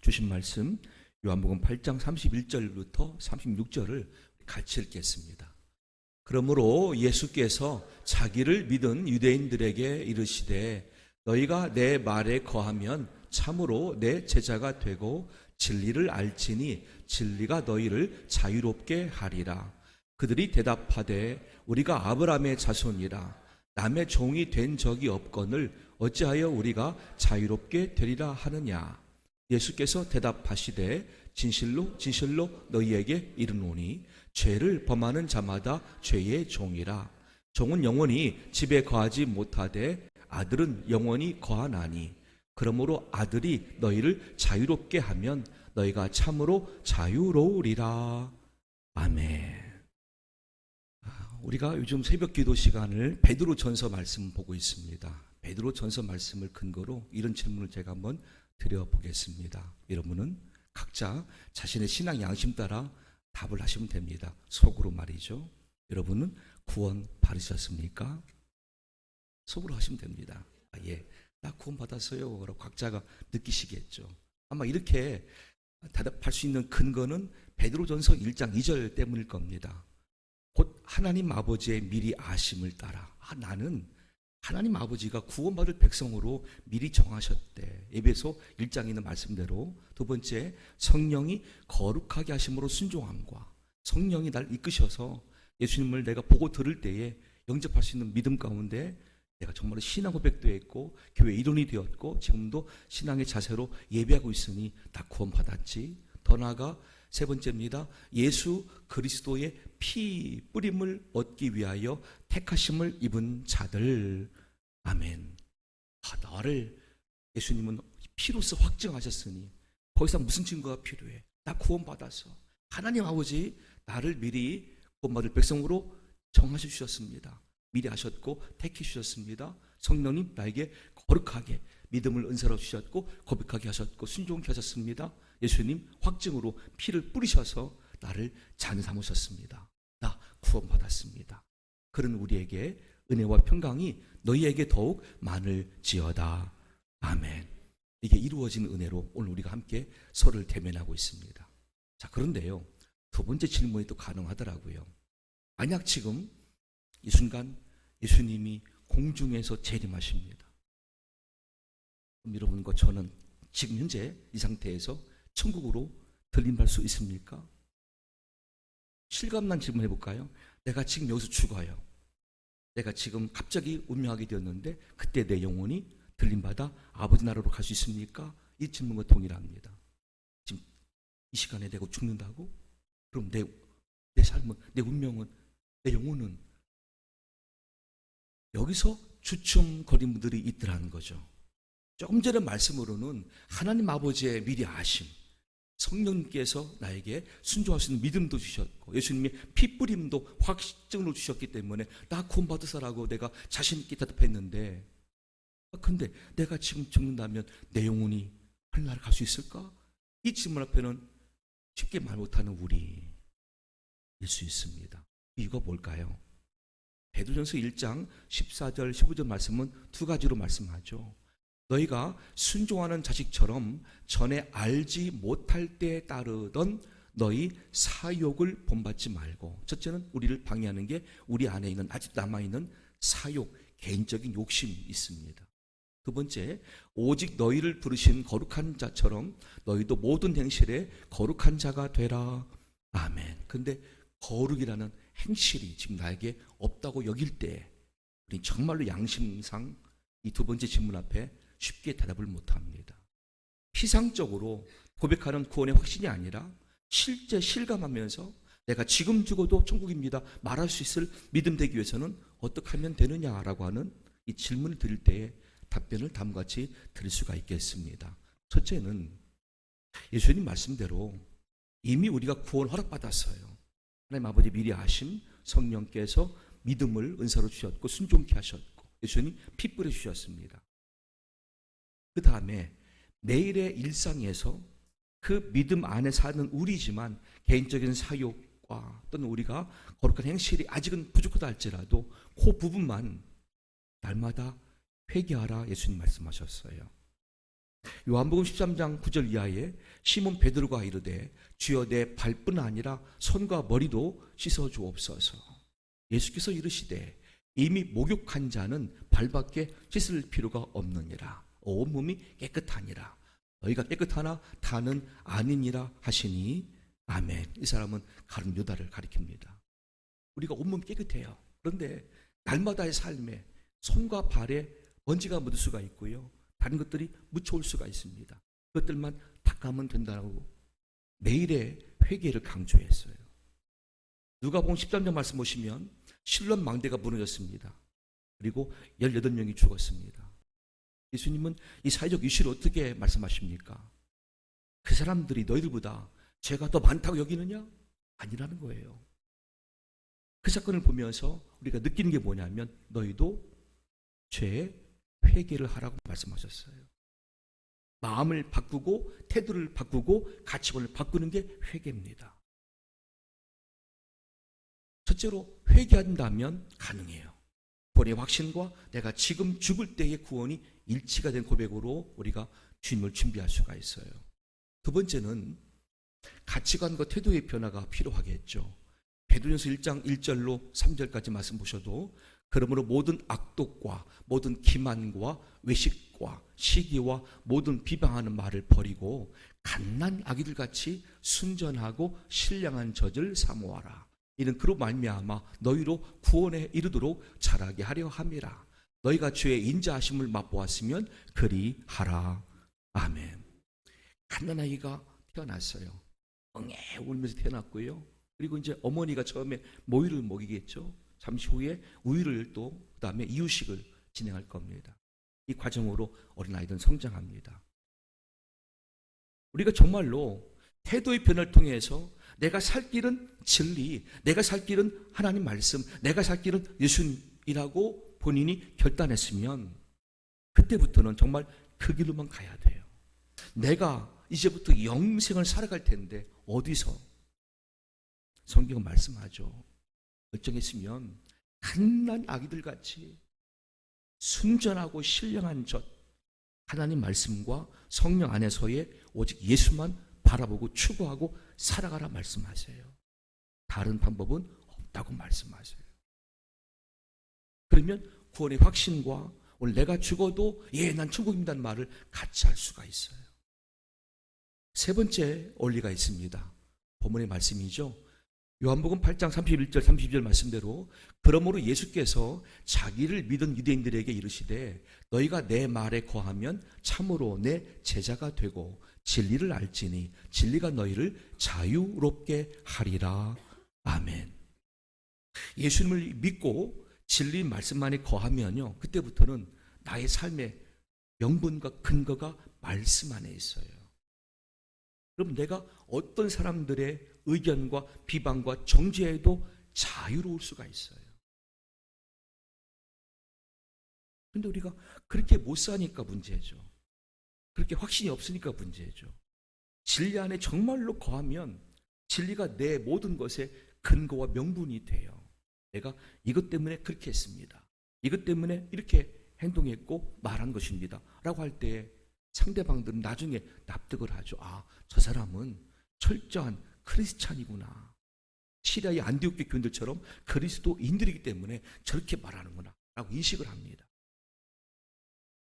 주신 말씀 요한복음 8장 31절부터 36절을 같이 읽겠습니다. 그러므로 예수께서 자기를 믿은 유대인들에게 이르시되 너희가 내 말에 거하면 참으로 내 제자가 되고 진리를 알지니 진리가 너희를 자유롭게 하리라. 그들이 대답하되 우리가 아브라함의 자손이라 남의 종이 된 적이 없거늘 어찌하여 우리가 자유롭게 되리라 하느냐. 예수께서 대답하시되 진실로 진실로 너희에게 이르노니 죄를 범하는 자마다 죄의 종이라. 종은 영원히 집에 거하지 못하되 아들은 영원히 거하나니 그러므로 아들이 너희를 자유롭게 하면 너희가 참으로 자유로우리라. 아멘. 우리가 요즘 새벽 기도 시간을 베드로 전서 말씀 보고 있습니다. 베드로 전서 말씀을 근거로 이런 질문을 제가 한번 드려보겠습니다. 여러분은 각자 자신의 신앙 양심 따라 답을 하시면 됩니다. 속으로 말이죠. 여러분은 구원 받으셨습니까? 속으로 하시면 됩니다. 예, 나 구원 받았어요. 라고 각자가 느끼시겠죠. 아마 이렇게 대답할 수 있는 근거는 베드로전서 1장 2절 때문일 겁니다. 곧 하나님 아버지의 미리 아심을 따라 나는 하나님 아버지가 구원받을 백성으로 미리 정하셨대. 에베소 1장에 있는 말씀대로. 두 번째, 성령이 거룩하게 하심으로 순종함과 성령이 날 이끄셔서 예수님을 내가 보고 들을 때에 영접할 수 있는 믿음 가운데 내가 정말로 신앙 고백도 했고 교회 일원이 되었고 지금도 신앙의 자세로 예배하고 있으니 다 구원받았지. 더 나아가 세 번째입니다. 예수 그리스도의 피 뿌림을 얻기 위하여 택하심을 입은 자들. 아멘. 나를 예수님은 피로써 확증하셨으니 더 이상 무슨 증거가 필요해? 나 구원받았어. 하나님 아버지 나를 미리 구원받을 백성으로 정하셔 주셨습니다. 미리 하셨고 택해 주셨습니다. 성령님 나에게 거룩하게 믿음을 은사로 주셨고 고백하게 하셨고 순종케 하셨습니다. 예수님 확증으로 피를 뿌리셔서 나를 자녀 삼으셨습니다. 나 구원받았습니다. 그런 우리에게 은혜와 평강이 너희에게 더욱 많을지어다. 아멘. 이게 이루어진 은혜로 오늘 우리가 함께 서로를 대면하고 있습니다. 자, 그런데요, 두 번째 질문이 또 가능하더라고요. 만약 지금 이 순간 예수님이 공중에서 재림하십니다. 그럼 여러분과 저는 지금 현재 이 상태에서 천국으로 들림받을 수 있습니까? 실감난 질문 해볼까요? 내가 지금 여기서 죽어요. 내가 지금 갑자기 운명하게 되었는데 그때 내 영혼이 들림받아 아버지 나라로 갈 수 있습니까? 이 질문과 동일합니다. 지금 이 시간에 내가 죽는다고? 그럼 내 삶은, 내 운명은, 내 영혼은 여기서 주춤거리는 분들이 있더라는 거죠. 조금 전에 말씀으로는 하나님 아버지의 미리 아심, 성령님께서 나에게 순종할 수 있는 믿음도 주셨고 예수님의 피뿌림도 확증으로 주셨기 때문에 나 구원받으사라고 내가 자신 있게 대답했는데, 근데 내가 지금 죽는다면 내 영혼이 하늘나라에 갈 수 있을까? 이 질문 앞에는 쉽게 말 못하는 우리일 수 있습니다. 이유가 뭘까요? 베드로전서 1장 14절 15절 말씀은 두 가지로 말씀하죠. 너희가 순종하는 자식처럼 전에 알지 못할 때 따르던 너희 사욕을 본받지 말고, 첫째는 우리를 방해하는 게 우리 안에 있는 아직 남아있는 사욕, 개인적인 욕심이 있습니다. 두 번째, 오직 너희를 부르신 거룩한 자처럼 너희도 모든 행실에 거룩한 자가 되라. 아멘. 근데 거룩이라는 행실이 지금 나에게 없다고 여길 때 우리 정말로 양심상 이 두 번째 질문 앞에 쉽게 대답을 못합니다. 피상적으로 고백하는 구원의 확신이 아니라 실제 실감하면서 내가 지금 죽어도 천국입니다 말할 수 있을 믿음 되기 위해서는 어떻게 하면 되느냐라고 하는 이 질문을 드릴 때에 답변을 다음과 같이 드릴 수가 있겠습니다. 첫째는 예수님 말씀대로 이미 우리가 구원 허락받았어요. 하나님 아버지 미리 아심, 성령께서 믿음을 은사로 주셨고 순종케 하셨고 예수님 피 뿌려 주셨습니다. 그 다음에 매일의 일상에서 그 믿음 안에 사는 우리지만 개인적인 사욕과 또는 우리가 거룩한 행실이 아직은 부족하다 할지라도 그 부분만 날마다 회개하라 예수님 말씀하셨어요. 요한복음 13장 9절 이하에 시몬 베드로가 이르되 주여 내 발뿐 아니라 손과 머리도 씻어 주옵소서. 예수께서 이르시되 이미 목욕한 자는 발밖에 씻을 필요가 없느니라. 온몸이 깨끗하니라. 너희가 깨끗하나 다는 아니니라 하시니 아멘. 이 사람은 가룟 유다를 가리킵니다. 우리가 온몸이 깨끗해요. 그런데 날마다의 삶에 손과 발에 먼지가 묻을 수가 있고요. 다른 것들이 묻혀올 수가 있습니다. 그것들만 닦으면 된다고 매일의 회개를 강조했어요. 누가복음 13장 말씀 보시면 실론 망대가 무너졌습니다. 그리고 18명이 죽었습니다. 예수님은 이 사회적 이슈를 어떻게 말씀하십니까? 그 사람들이 너희들보다 죄가 더 많다고 여기느냐? 아니라는 거예요. 그 사건을 보면서 우리가 느끼는 게 뭐냐면 너희도 죄의 회개를 하라고 말씀하셨어요. 마음을 바꾸고 태도를 바꾸고 가치관을 바꾸는 게 회개입니다. 첫째로 회개한다면 가능해요. 구원의 확신과 내가 지금 죽을 때의 구원이 일치가 된 고백으로 우리가 주님을 준비할 수가 있어요. 두 번째는 가치관과 태도의 변화가 필요하겠죠. 베드로전서 1장 1절로 3절까지 말씀 보셔도 그러므로 모든 악독과 모든 기만과 외식과 시기와 모든 비방하는 말을 버리고 갓난 아기들 같이 순전하고 신령한 젖을 사모하라. 이는 그로 말미암아 너희로 구원에 이르도록 자라게 하려 함이라. 너희가 주의 인자하심을 맛보았으면 그리 하라. 아멘. 갓난 아기가 태어났어요. 엉애 울면서 태어났고요. 그리고 이제 어머니가 처음에 모유를 먹이겠죠. 잠시 후에 우유를 또 그다음에 이유식을 진행할 겁니다. 이 과정으로 어린아이들은 성장합니다. 우리가 정말로 태도의 변화를 통해서 내가 살 길은 진리, 내가 살 길은 하나님 말씀, 내가 살 길은 예수님이라고 본인이 결단했으면 그때부터는 정말 그 길로만 가야 돼요. 내가 이제부터 영생을 살아갈 텐데 어디서? 성경은 말씀하죠. 결정했으면 갓난 아기들 같이 순전하고 신령한 젖, 하나님 말씀과 성령 안에서의 오직 예수만 바라보고 추구하고 살아가라 말씀하세요. 다른 방법은 없다고 말씀하세요. 그러면 구원의 확신과 오늘 내가 죽어도 난 천국입니다는 말을 같이 할 수가 있어요. 세 번째 원리가 있습니다. 본문의 말씀이죠. 요한복음 8장 31절 32절 말씀대로 그러므로 예수께서 자기를 믿은 유대인들에게 이르시되 너희가 내 말에 거하면 참으로 내 제자가 되고 진리를 알지니 진리가 너희를 자유롭게 하리라. 아멘. 예수님을 믿고 진리 말씀만에 거하면요, 그때부터는 나의 삶의 명분과 근거가 말씀 안에 있어요. 그럼 내가 어떤 사람들의 의견과 비방과 정죄에도 자유로울 수가 있어요. 그런데 우리가 그렇게 못 사니까 문제죠. 그렇게 확신이 없으니까 문제죠. 진리 안에 정말로 거하면 진리가 내 모든 것의 근거와 명분이 돼요. 내가 이것 때문에 그렇게 했습니다. 이것 때문에 이렇게 행동했고 말한 것입니다. 라고 할 때 상대방들은 나중에 납득을 하죠. 저 사람은 철저한 크리스찬이구나. 시리아의 안디옥 교인들처럼 그리스도인들이기 때문에 저렇게 말하는구나 라고 인식을 합니다.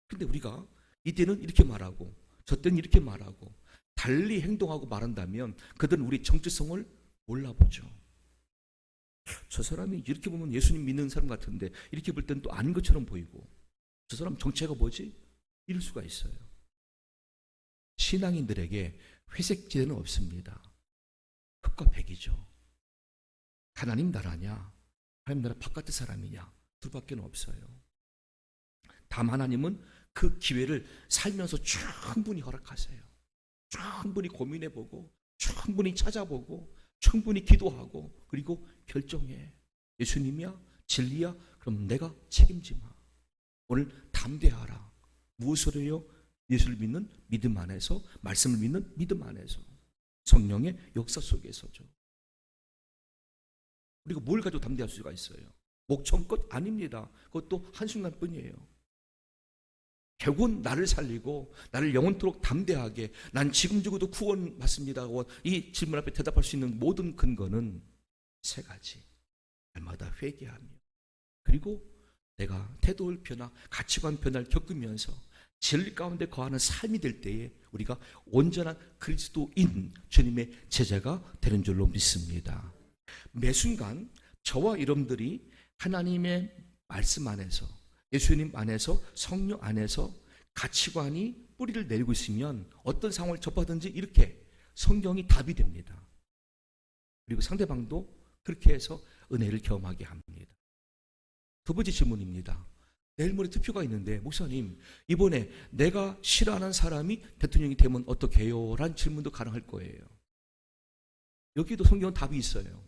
그런데 우리가 이때는 이렇게 말하고 저때는 이렇게 말하고 달리 행동하고 말한다면 그들은 우리 정체성을 몰라보죠. 저 사람이 이렇게 보면 예수님 믿는 사람 같은데 이렇게 볼 때는 또 아닌 것처럼 보이고 저 사람 정체가 뭐지? 이럴 수가 있어요. 신앙인들에게 회색지대는 없습니다. 흑과 백이죠. 하나님 나라냐 하나님 나라 바깥의 사람이냐 둘밖에 없어요. 다만 하나님은 그 기회를 살면서 충분히 허락하세요. 충분히 고민해보고 충분히 찾아보고 충분히 기도하고 그리고 결정해. 예수님이야? 진리야? 그럼 내가 책임지마. 오늘 담대하라. 무엇으로요? 예수를 믿는 믿음 안에서, 말씀을 믿는 믿음 안에서, 성령의 역사 속에서죠. 우리가 뭘 가지고 담대할 수가 있어요? 목청껏 아닙니다. 그것도 한순간뿐이에요. 결국은 나를 살리고 나를 영원토록 담대하게 난 지금 죽어도 구원받습니다 이 질문 앞에 대답할 수 있는 모든 근거는 세 가지. 날마다 회개하며, 그리고 내가 태도의 변화, 가치관 변화를 겪으면서 진리 가운데 거하는 삶이 될 때에 우리가 온전한 그리스도인 주님의 제자가 되는 줄로 믿습니다. 매 순간 저와 여러분들이 하나님의 말씀 안에서, 예수님 안에서, 성령 안에서 가치관이 뿌리를 내리고 있으면 어떤 상황을 접하든지 이렇게 성경이 답이 됩니다. 그리고 상대방도 그렇게 해서 은혜를 경험하게 합니다. 두 번째 질문입니다. 내일 모레 투표가 있는데 목사님, 이번에 내가 싫어하는 사람이 대통령이 되면 어떻게 해요? 라는 질문도 가능할 거예요. 여기도 성경은 답이 있어요.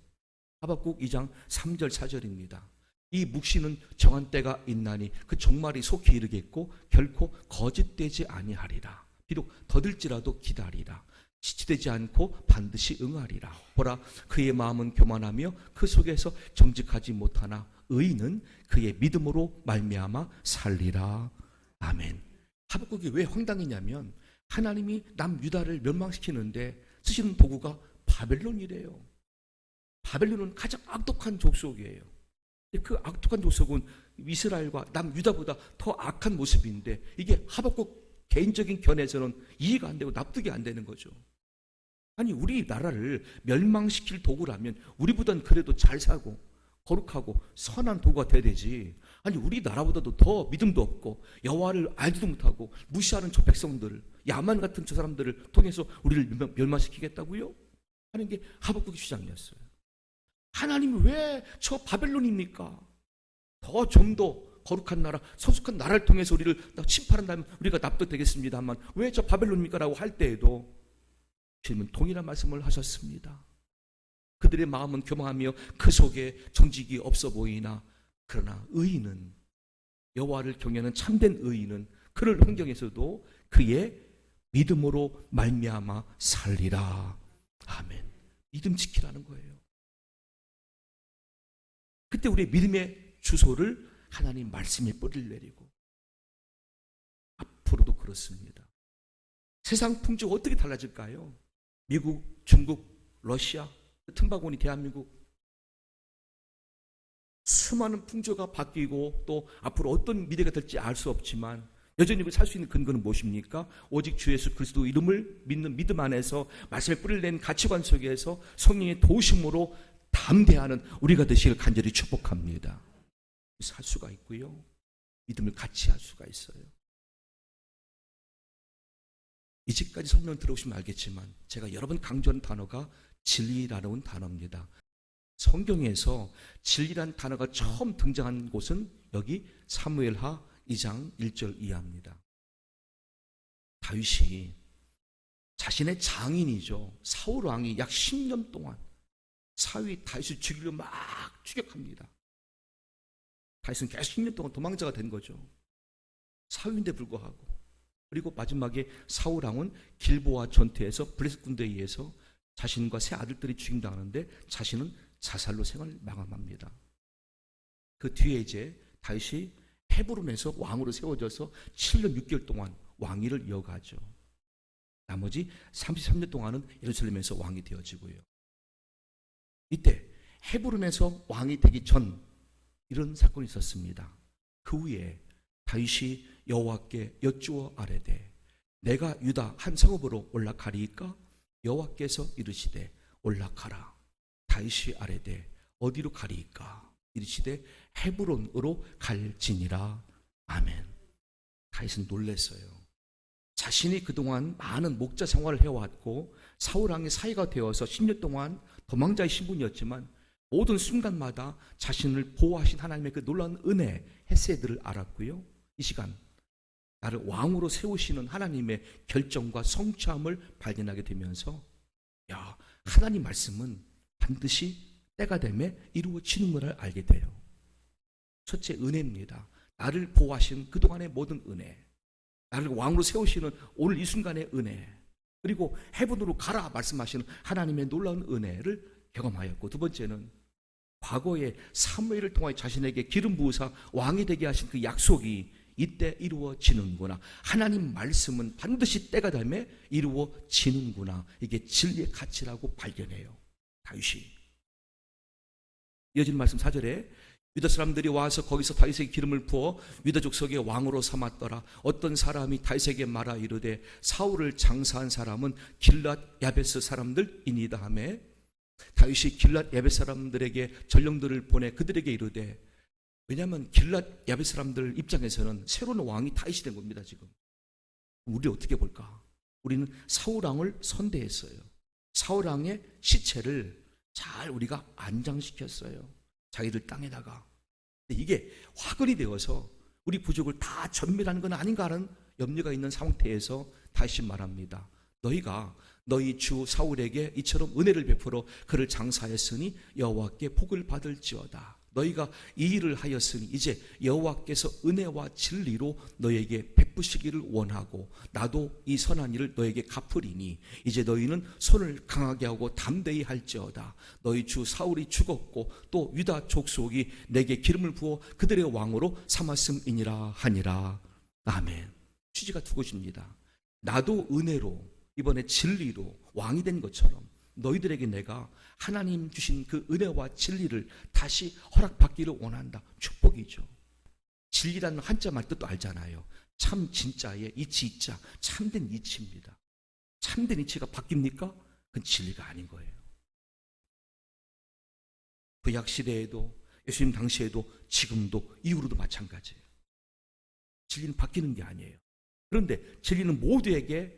하박국 2장 3절 4절입니다. 이 묵시는 정한 때가 있나니 그 종말이 속히 이르겠고 결코 거짓되지 아니하리라. 비록 더딜지라도 기다리라. 지치되지 않고 반드시 응하리라. 보라, 그의 마음은 교만하며 그 속에서 정직하지 못하나 의인은 그의 믿음으로 말미암아 살리라. 아멘. 하박국이 왜 황당했냐면 하나님이 남유다를 멸망시키는데 쓰시는 도구가 바벨론이래요. 바벨론은 가장 악독한 족속이에요. 그 악독한 족속은 이스라엘과 남유다보다 더 악한 모습인데 이게 하박국 개인적인 견해에서는 이해가 안 되고 납득이 안 되는 거죠. 아니, 우리나라를 멸망시킬 도구라면 우리보다는 그래도 잘 살고 거룩하고 선한 도구가 돼야 되지. 아니, 우리나라보다도 더 믿음도 없고 여호와를 알지도 못하고 무시하는 저 백성들, 야만 같은 저 사람들을 통해서 우리를 멸망시키겠다고요? 하는 게 하박국의 주장이었어요. 하나님이 왜 저 바벨론입니까? 더 좀 더 거룩한 나라, 성숙한 나라를 통해서 우리를 침탈한다면 우리가 납득되겠습니다만 왜 저 바벨론입니까? 라고 할 때에도 주님은 동일한 말씀을 하셨습니다. 그들의 마음은 교만하며 그 속에 정직이 없어 보이나 그러나 의인은, 여호와를 경외하는 참된 의인은 그럴 환경에서도 그의 믿음으로 말미암아 살리라. 아멘. 믿음 지키라는 거예요. 그때 우리의 믿음의 주소를 하나님 말씀에 뿌리를 내리고, 앞으로도 그렇습니다. 세상 풍조가 어떻게 달라질까요? 미국, 중국, 러시아, 틈바구니 대한민국, 수많은 풍조가 바뀌고 또 앞으로 어떤 미래가 될지 알 수 없지만 여전히 살 수 있는 근거는 무엇입니까? 오직 주 예수 그리스도 이름을 믿는 믿음 안에서 말씀에 뿌리를 낸 가치관 속에서 성령의 도우심으로 담대하는 우리가 되시길 간절히 축복합니다. 살 수가 있고요, 믿음을 같이 할 수가 있어요. 이제까지 설명 들어오시면 알겠지만 제가 여러 번 강조하는 단어가 진리라는 단어입니다. 성경에서 진리라는 단어가 처음 등장한 곳은 여기 사무엘하 2장 1절 이하입니다. 다윗이 자신의 장인이죠, 사울 왕이 약 10년 동안 사위 다윗을 죽이려 막 추격합니다. 다윗은 계속 10년 동안 도망자가 된 거죠. 사위인데 불구하고. 그리고 마지막에 사울 왕은 길보아 전투에서 블레셋 군대에 의해서 자신과 세 아들들이 죽임당하는데 자신은 자살로 생을 마감합니다. 그 뒤에 이제 다윗이 헤브론에서 왕으로 세워져서 7년 6개월 동안 왕위를 이어가죠. 나머지 33년 동안은 예루살렘에서 왕이 되어지고요. 이때 헤브론에서 왕이 되기 전 이런 사건이 있었습니다. 그 후에 다윗이 여호와께 여쭈어 아뢰되 내가 유다 한 성읍으로 올라가리이까? 여호와께서 이르시되 올라가라. 다윗이 아뢰되 어디로 가리이까? 이르시되 헤브론으로 갈지니라. 아멘. 다윗은 놀랐어요. 자신이 그동안 많은 목자 생활을 해왔고 사울왕의 사이가 되어서 10년 동안 도망자의 신분이었지만 모든 순간마다 자신을 보호하신 하나님의 그 놀라운 은혜, 헤세드를 알았고요. 이 시간 나를 왕으로 세우시는 하나님의 결정과 성취함을 발견하게 되면서 야, 하나님 말씀은 반드시 때가 되면 이루어지는 것을 알게 돼요. 첫째, 은혜입니다. 나를 보호하신 그동안의 모든 은혜, 나를 왕으로 세우시는 오늘 이 순간의 은혜, 그리고 헤븐으로 가라 말씀하시는 하나님의 놀라운 은혜를 경험하였고, 두 번째는 과거에 사무엘을 통하여 자신에게 기름 부으사 왕이 되게 하신 그 약속이 이때 이루어지는구나. 하나님 말씀은 반드시 때가 되면 이루어지는구나. 이게 진리의 가치라고 발견해요, 다윗이. 이어지는 말씀 4절에 유다 사람들이 와서 거기서 다윗에게 기름을 부어 유다 족속의 왕으로 삼았더라. 어떤 사람이 다윗에게 말하 이르되 사울을 장사한 사람은 길랏 야베스 사람들이니이다 하며, 다윗이 길랏 야베스 사람들에게 전령들을 보내 그들에게 이르되, 왜냐하면 길랏 야베스 사람들 입장에서는 새로운 왕이 다윗이 된 겁니다. 지금 우리 어떻게 볼까? 우리는 사울 왕을 선대했어요. 사울 왕의 시체를 잘 우리가 안장시켰어요, 자기들 땅에다가. 이게 화근이 되어서 우리 부족을 다 전멸하는 건 아닌가 하는 염려가 있는 상태에서 다시 말합니다. 너희가 너희 주 사울에게 이처럼 은혜를 베풀어 그를 장사했으니 여호와께 복을 받을지어다. 너희가 이 일을 하였으니 이제 여호와께서 은혜와 진리로 너희에게 베푸시기를 원하고 나도 이 선한 일을 너희에게 갚으리니 이제 너희는 손을 강하게 하고 담대히 할지어다. 너희 주 사울이 죽었고 또 유다 족속이 내게 기름을 부어 그들의 왕으로 삼았음이니라 하니라. 아멘. 취지가 두 곳입니다. 나도 은혜로, 이번에 진리로 왕이 된 것처럼 너희들에게 내가 하나님 주신 그 은혜와 진리를 다시 허락받기를 원한다. 축복이죠. 진리라는 한자 말 뜻도 알잖아요. 참 진짜의 이치 이자, 참된 이치입니다. 참된 이치가 바뀝니까? 그건 진리가 아닌 거예요. 구약 시대에도 예수님 당시에도 지금도 이후로도 마찬가지예요. 진리는 바뀌는 게 아니에요. 그런데 진리는 모두에게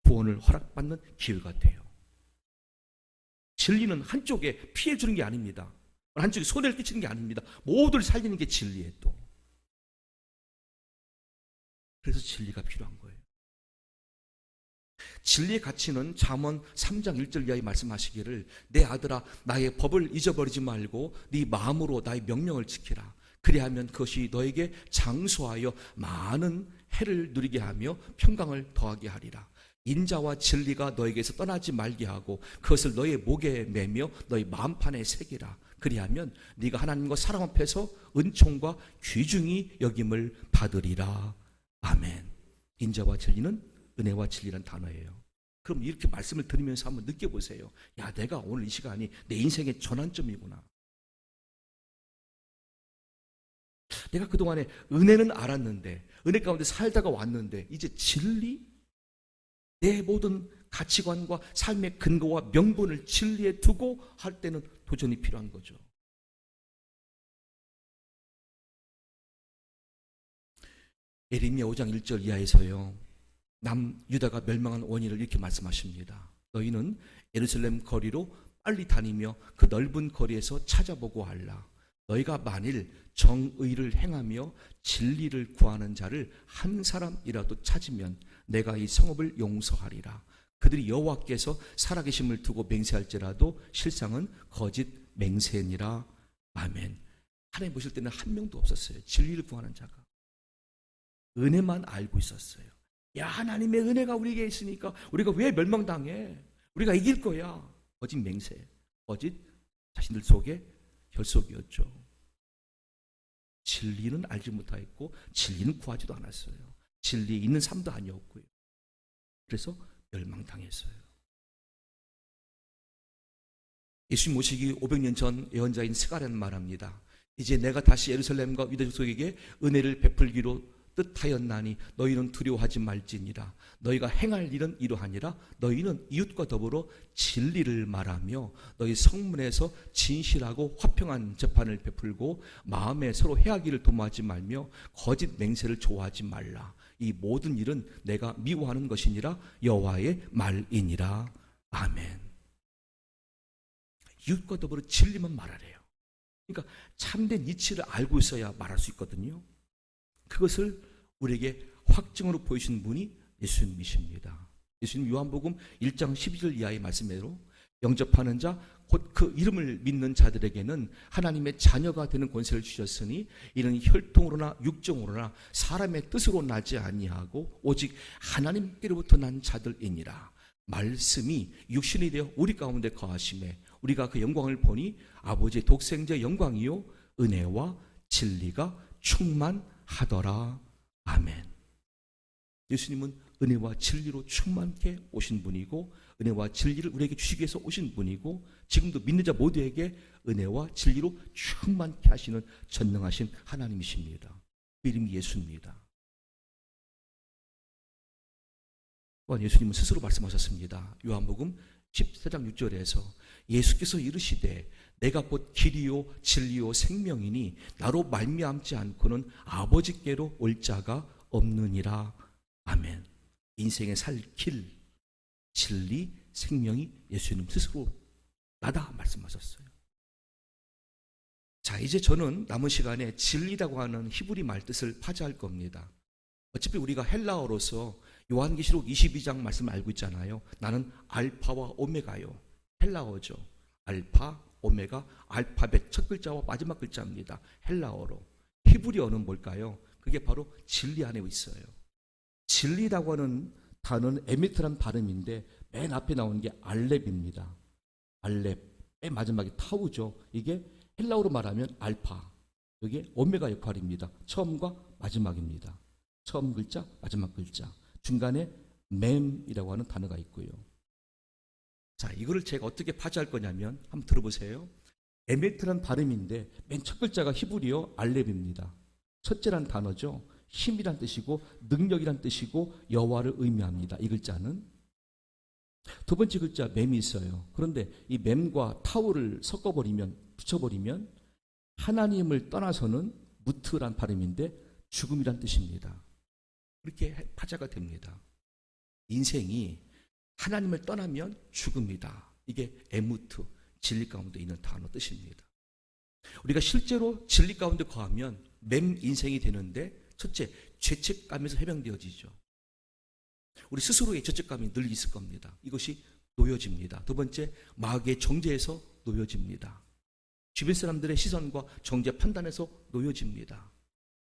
구원을 허락받는 기회가 돼요. 진리는 한쪽에 피해 주는 게 아닙니다. 한쪽에 손해를 끼치는 게 아닙니다. 모두를 살리는 게 진리예요. 또 그래서 진리가 필요한 거예요. 진리의 가치는 잠언 3장 1절 이하에 말씀하시기를 내 아들아 나의 법을 잊어버리지 말고 네 마음으로 나의 명령을 지키라. 그리하면 그것이 너에게 장수하여 많은 해를 누리게 하며 평강을 더하게 하리라. 인자와 진리가 너에게서 떠나지 말게 하고 그것을 너의 목에 매며 너의 마음판에 새기라. 그리하면 네가 하나님과 사람 앞에서 은총과 귀중히 여김을 받으리라. 아멘. 인자와 진리는 은혜와 진리라는 단어예요. 그럼 이렇게 말씀을 들으면서 한번 느껴보세요. 야, 내가 오늘 이 시간이 내 인생의 전환점이구나. 내가 그동안에 은혜는 알았는데, 은혜 가운데 살다가 왔는데 이제 진리? 내 모든 가치관과 삶의 근거와 명분을 진리에 두고 할 때는 도전이 필요한 거죠. 예레미야 5장 1절 이하에서요, 남유다가 멸망한 원인을 이렇게 말씀하십니다. 너희는 예루살렘 거리로 빨리 다니며 그 넓은 거리에서 찾아보고 알라. 너희가 만일 정의를 행하며 진리를 구하는 자를 한 사람이라도 찾으면 내가 이 성읍을 용서하리라. 그들이 여호와께서 살아계심을 두고 맹세할지라도 실상은 거짓 맹세니라. 아멘. 하나님 보실 때는 한 명도 없었어요. 진리를 구하는 자가. 은혜만 알고 있었어요. 야, 하나님의 은혜가 우리에게 있으니까 우리가 왜 멸망당해? 우리가 이길 거야. 거짓 맹세, 거짓 자신들 속에 혈속이었죠. 진리는 알지 못하였고 진리는 구하지도 않았어요. 진리 있는 삶도 아니었고요. 그래서 멸망당했어요. 예수님 모시기 500년 전 예언자인 스가랴는 말합니다. 이제 내가 다시 예루살렘과 유다 족속에게 은혜를 베풀기로 뜻하였나니 너희는 두려워하지 말지니라. 너희가 행할 일은 이러하니라. 너희는 이웃과 더불어 진리를 말하며 너희 성문에서 진실하고 화평한 재판을 베풀고 마음에 서로 해하기를 도모하지 말며 거짓 맹세를 좋아하지 말라. 이 모든 일은 내가 미워하는 것이니라. 여호와의 말이니라. 아멘. 이웃과 더불어 진리만 말하래요. 그러니까 참된 이치를 알고 있어야 말할 수 있거든요. 그것을 우리에게 확증으로 보이신 분이 예수님이십니다. 예수님 요한복음 1장 12절 이하의 말씀대로 영접하는 자 곧 그 이름을 믿는 자들에게는 하나님의 자녀가 되는 권세를 주셨으니 이는 혈통으로나 육정으로나 사람의 뜻으로 나지 아니하고 오직 하나님께로부터 난 자들이니라. 말씀이 육신이 되어 우리 가운데 거하심에 우리가 그 영광을 보니 아버지의 독생자의 영광이요 은혜와 진리가 충만하더라. 아멘. 예수님은 은혜와 진리로 충만케 오신 분이고 은혜와 진리를 우리에게 주시기 위해서 오신 분이고 지금도 믿는 자 모두에게 은혜와 진리로 충만케 하시는 전능하신 하나님이십니다. 그 이름이 예수입니다. 또한 예수님은 스스로 말씀하셨습니다. 요한복음 14장 6절에서 예수께서 이르시되 내가 곧 길이요 진리요 생명이니 나로 말미암지 않고는 아버지께로 올 자가 없느니라. 아멘. 인생의 살 길, 진리, 생명이 예수님 스스로 나다 말씀하셨어요. 자, 이제 저는 남은 시간에 진리라고 하는 히브리 말뜻을 파지할 겁니다. 어차피 우리가 헬라어로서 요한계시록 22장 말씀 알고 있잖아요. 나는 알파와 오메가요. 헬라어죠. 알파, 오메가, 알파벳 첫 글자와 마지막 글자입니다. 헬라어로. 히브리어는 뭘까요? 그게 바로 진리 안에 있어요. 진리라고 하는 단어는 에미트란 발음인데 맨 앞에 나오는 게 알렙입니다. 알렙, 맨 마지막에 타우죠. 이게 헬라어로 말하면 알파, 이게 오메가 역할입니다. 처음과 마지막입니다. 처음 글자, 마지막 글자. 중간에 mem이라고 하는 단어가 있고요. 자, 이거를 제가 어떻게 파지할 거냐면 한번 들어보세요. 에메트란 발음인데 맨 첫 글자가 히브리어 알렙입니다. 첫째란 단어죠. 힘이란 뜻이고 능력이란 뜻이고 여호와를 의미합니다. 이 글자는. 두 번째 글자 mem이 있어요. 그런데 이 mem과 타우를 섞어버리면, 붙여버리면 하나님을 떠나서는 무트란 발음인데 죽음이란 뜻입니다. 그렇게 파자가 됩니다. 인생이 하나님을 떠나면 죽음이다. 이게 에무트, 진리 가운데 있는 단어 뜻입니다. 우리가 실제로 진리 가운데 거하면 맴 인생이 되는데 첫째, 죄책감에서 해방되어지죠. 우리 스스로의 죄책감이 늘 있을 겁니다. 이것이 놓여집니다. 두 번째, 마귀의 정죄에서 놓여집니다. 주변 사람들의 시선과 정죄 판단에서 놓여집니다.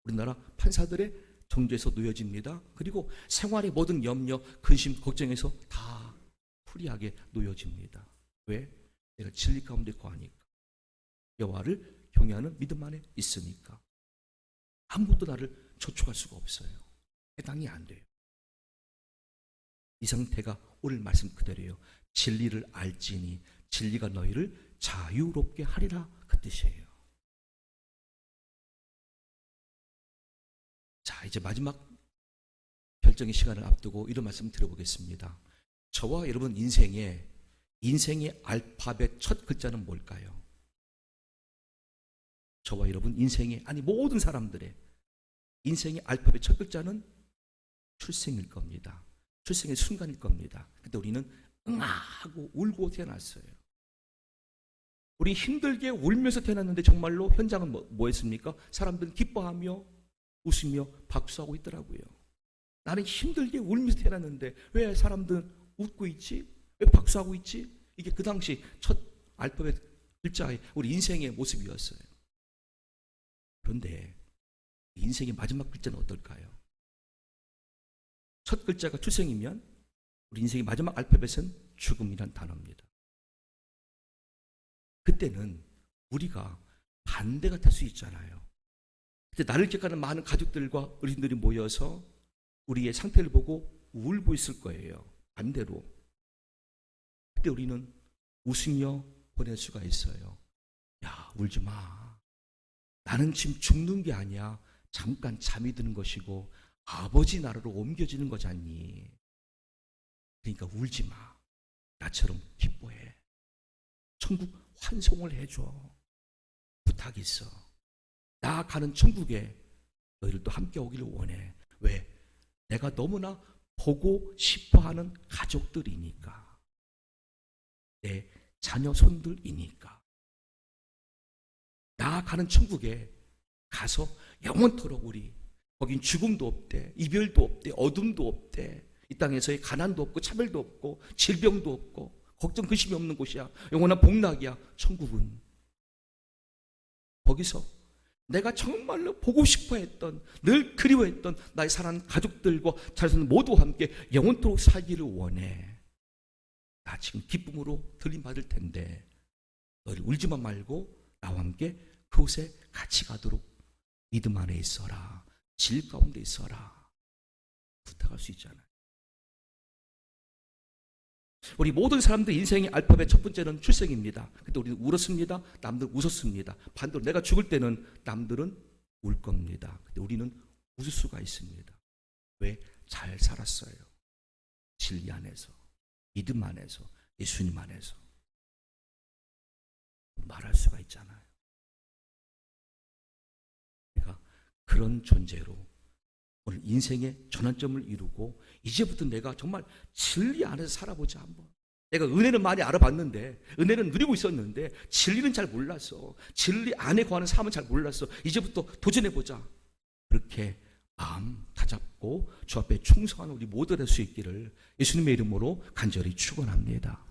우리나라 판사들의 정죄에서 놓여집니다. 그리고 생활의 모든 염려, 근심, 걱정에서 다 프리하게 놓여집니다. 왜? 내가 진리 가운데 거하니까. 여호와를 경외하는 믿음 안에 있으니까. 아무것도 나를 조촉할 수가 없어요. 해당이 안 돼요. 이 상태가 오늘 말씀 그대로예요. 진리를 알지니 진리가 너희를 자유롭게 하리라, 그 뜻이에요. 자, 이제 마지막 결정의 시간을 앞두고 이런 말씀 드려보겠습니다. 저와 여러분 인생의 알파벳 첫 글자는 뭘까요? 저와 여러분 인생의, 아니 모든 사람들의 인생의 알파벳 첫 글자는 출생일 겁니다. 출생의 순간일 겁니다. 근데 우리는 응아하고 울고 태어났어요. 우리 힘들게 울면서 태어났는데 정말로 현장은 뭐였습니까? 사람들은 기뻐하며 웃으며 박수하고 있더라고요. 나는 힘들게 울면서 태어났는데 왜 사람들은 웃고 있지? 왜 박수하고 있지? 이게 그 당시 첫 알파벳 글자의 우리 인생의 모습이었어요. 그런데 인생의 마지막 글자는 어떨까요? 첫 글자가 출생이면 우리 인생의 마지막 알파벳은 죽음이란 단어입니다. 그때는 우리가 반대가 될 수 있잖아요. 그때 나를 기억하는 많은 가족들과 어르신들이 모여서 우리의 상태를 보고 울고 있을 거예요. 반대로. 그때 우리는 웃으며 보낼 수가 있어요. 야, 울지 마. 나는 지금 죽는 게 아니야. 잠깐 잠이 드는 것이고 아버지 나라로 옮겨지는 거잖니. 그러니까 울지 마. 나처럼 기뻐해. 천국 환송을 해줘. 부탁이 있어. 나 가는 천국에 너희를 또 함께 오기를 원해. 왜? 내가 너무나 보고 싶어하는 가족들이니까. 내 자녀 손들이니까. 나 가는 천국에 가서 영원토록 우리 거긴 죽음도 없대, 이별도 없대, 어둠도 없대. 이 땅에서의 가난도 없고 차별도 없고 질병도 없고 걱정 근심이 없는 곳이야. 영원한 복락이야. 천국은. 거기서 내가 정말로 보고 싶어 했던, 늘 그리워했던 나의 사랑하는 가족들과 자손 모두 함께 영원토록 살기를 원해. 나 지금 기쁨으로 들림받을 텐데 너를 울지만 말고 나와 함께 그곳에 같이 가도록 믿음 안에 있어라. 질 가운데 있어라 부탁할 수 있잖아요. 우리 모든 사람들 인생의 알파벳 첫 번째는 출생입니다. 그때 우리는 울었습니다. 남들 웃었습니다. 반대로 내가 죽을 때는 남들은 울 겁니다. 근데 우리는 웃을 수가 있습니다. 왜? 잘 살았어요. 진리 안에서, 믿음 안에서, 예수님 안에서 말할 수가 있잖아요. 그러니까 그런 존재로 오늘 인생의 전환점을 이루고 이제부터 내가 정말 진리 안에서 살아보자 한번. 내가 은혜는 많이 알아봤는데, 은혜는 누리고 있었는데 진리는 잘 몰랐어. 진리 안에 거하는 삶은 잘 몰랐어. 이제부터 도전해보자. 그렇게 마음 다잡고 주 앞에 충성하는 우리 모두 될 수 있기를 예수님의 이름으로 간절히 축원합니다.